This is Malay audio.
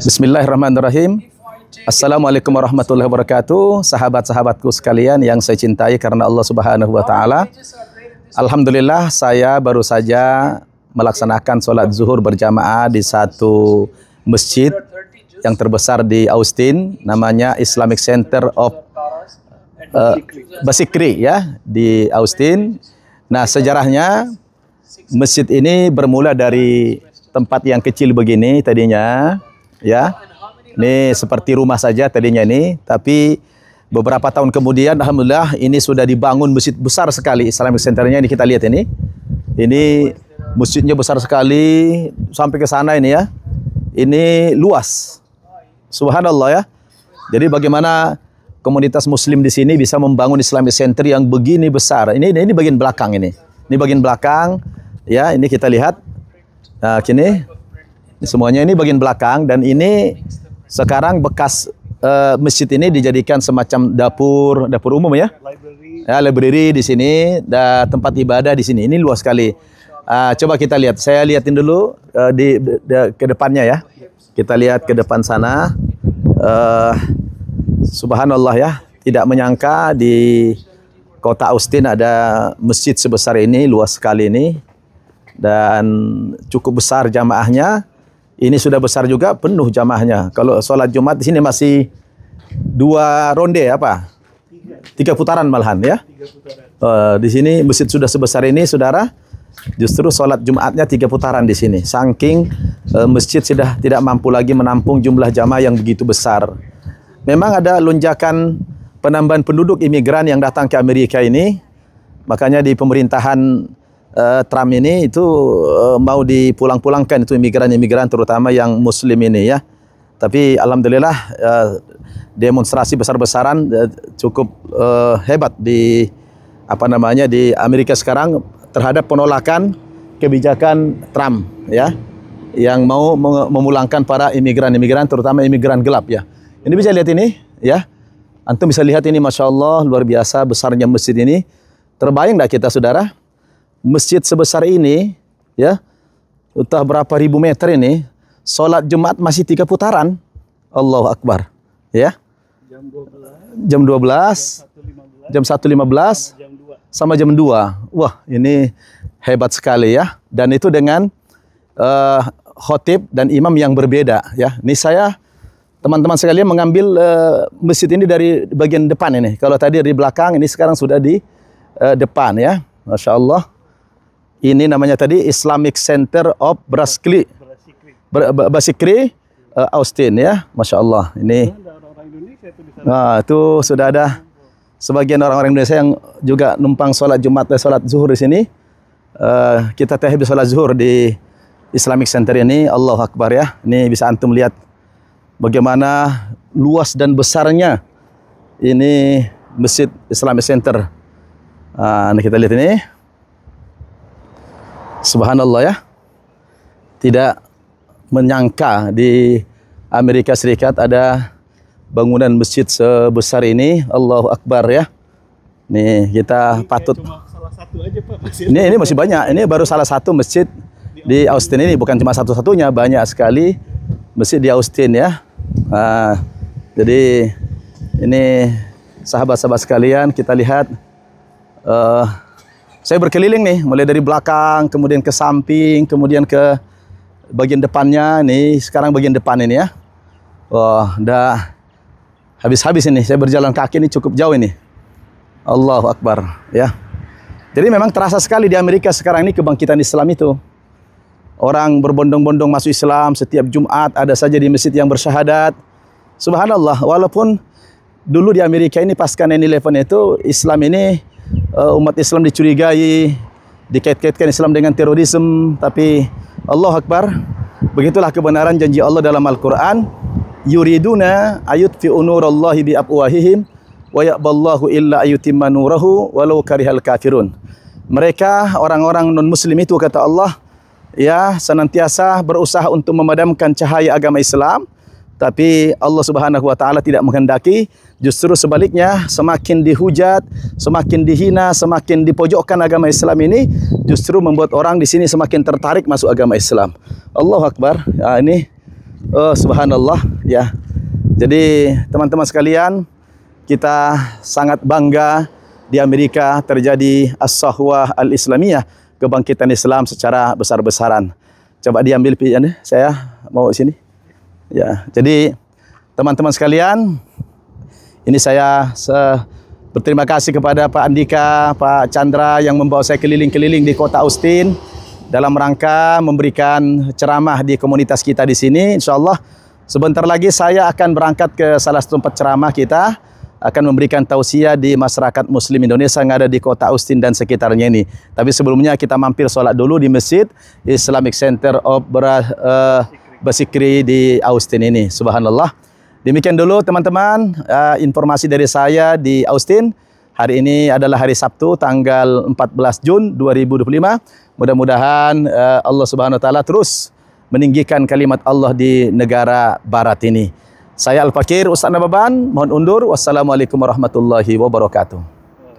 Bismillahirrahmanirrahim. Assalamualaikum warahmatullahi wabarakatuh. Sahabat-sahabatku sekalian yang saya cintai karena Allah Subhanahu wa taala. Alhamdulillah saya baru saja melaksanakan sholat zuhur berjamaah di satu masjid yang terbesar di Austin, namanya Islamic Center of Basikri ya, di Austin. Nah, sejarahnya masjid ini bermula dari tempat yang kecil begini tadinya ya. Ini seperti rumah saja tadinya ini, tapi beberapa tahun kemudian alhamdulillah ini sudah dibangun masjid besar sekali. Islamic Centernya ini kita lihat ini. Ini masjidnya besar sekali sampai ke sana ini ya. Ini luas. Subhanallah ya. Jadi bagaimana komunitas muslim di sini bisa membangun Islamic Center yang begini besar. Ini bagian belakang ini. Ini bagian belakang ya, ini kita lihat. Nah, ini semuanya ini bagian belakang, dan ini sekarang bekas masjid ini dijadikan semacam dapur umum ya. Library di sini, tempat ibadah di sini. Ini luas sekali. Coba kita lihat. Saya lihatin dulu ke depannya ya. Kita lihat ke depan sana. Subhanallah ya. Tidak menyangka di kota Austin ada masjid sebesar ini, luas sekali ini. Dan cukup besar jamaahnya. Ini sudah besar juga, penuh jamaahnya. Kalau sholat Jumat di sini masih 2 ronde apa? 3 putaran malahan ya. Di sini masjid sudah sebesar ini, saudara. Justru sholat Jumatnya 3 putaran di sini. Saking masjid sudah tidak mampu lagi menampung jumlah jamaah yang begitu besar. Memang ada lonjakan penambahan penduduk imigran yang datang ke Amerika ini. Makanya di pemerintahan Trump ini itu mau dipulang-pulangkan itu imigran-imigran terutama yang muslim ini ya. Tapi alhamdulillah demonstrasi besar-besaran cukup hebat di di Amerika sekarang terhadap penolakan kebijakan Trump ya, yang mau memulangkan para imigran-imigran terutama imigran gelap ya. Ini bisa lihat ini ya. Antum bisa lihat ini, Masya Allah, luar biasa besarnya masjid ini. Terbayang enggak kita saudara? Masjid sebesar ini, ya, entah berapa ribu meter ini, sholat Jumat masih 3 putaran. Allahu Akbar, ya. Jam 12, jam 1.15, sama jam 2. Wah, ini hebat sekali ya. Dan itu dengan khotib dan imam yang berbeda, ya. Ini saya, teman-teman sekalian, mengambil masjid ini dari bagian depan ini. Kalau tadi di belakang, ini sekarang sudah di depan, ya. Masya Allah. Ini namanya tadi Islamic Center of Basikri, Austin ya, Masya Allah. Ini, nah, itu sudah ada sebagian orang-orang Indonesia yang juga numpang sholat Jumat dan sholat zuhur di sini. Kita habis sholat zuhur di Islamic Center ini. Allahu Akbar ya. Ini bisa antum lihat bagaimana luas dan besarnya ini Masjid Islamic Center. Nah, kita lihat ini. Subhanallah ya. Tidak menyangka di Amerika Serikat ada bangunan masjid sebesar ini. Allahu Akbar ya. Nih, kita patut. Salah satu aja, Pak. Ini masih banyak. Ini baru salah satu masjid di Austin ini, bukan cuma satu-satunya, banyak sekali masjid di Austin ya. Nah, jadi ini sahabat-sahabat sekalian, kita lihat saya berkeliling nih, mulai dari belakang, kemudian ke samping, kemudian ke bagian depannya. Nih, sekarang bagian depan ini ya. Wah, udah habis-habis ini. Saya berjalan kaki ini cukup jauh ini. Allahu Akbar, ya. Jadi memang terasa sekali di Amerika sekarang ini kebangkitan Islam itu. Orang berbondong-bondong masuk Islam, setiap Jumat ada saja di masjid yang bersyahadat. Subhanallah, walaupun dulu di Amerika ini pasca 9/11 itu Islam ini umat Islam dicurigai, dikait-kaitkan Islam dengan terorisme, tapi Allahu Akbar, begitulah kebenaran janji Allah dalam Al-Quran. Yuriduna ayutfi'u nurallahi biafwahihim wa ya'ballahu illa ayutimma nurahu walau karihal kafirun. Mereka orang-orang non-muslim itu, kata Allah, ya, senantiasa berusaha untuk memadamkan cahaya agama Islam, tapi Allah Subhanahu wa taala tidak menghendaki, justru sebaliknya semakin dihujat, semakin dihina, semakin dipojokkan agama Islam ini justru membuat orang di sini semakin tertarik masuk agama Islam. Allahu Akbar. Ya, ini subhanallah ya. Jadi teman-teman sekalian, kita sangat bangga di Amerika terjadi as-sahwah al-islamiyah, kebangkitan Islam secara besar-besaran. Coba diambil pian, saya mau sini. Ya, jadi teman-teman sekalian, ini saya berterima kasih kepada Pak Andika, Pak Chandra yang membawa saya keliling-keliling di kota Austin dalam rangka memberikan ceramah di komunitas kita di sini. Insyaallah sebentar lagi saya akan berangkat ke salah satu tempat ceramah kita, akan memberikan tausiah di masyarakat Muslim Indonesia yang ada di kota Austin dan sekitarnya ini. Tapi sebelumnya kita mampir sholat dulu di Masjid Islamic Center of Basikri di Austin ini. Subhanallah. Demikian dulu teman-teman informasi dari saya di Austin. Hari ini adalah hari Sabtu tanggal 14 Jun 2025. Mudah-mudahan Allah Subhanahu wa taala terus meninggikan kalimat Allah di negara barat ini. Saya Al-Fakir Ustaz Nababan, mohon undur. Wassalamualaikum warahmatullahi wabarakatuh.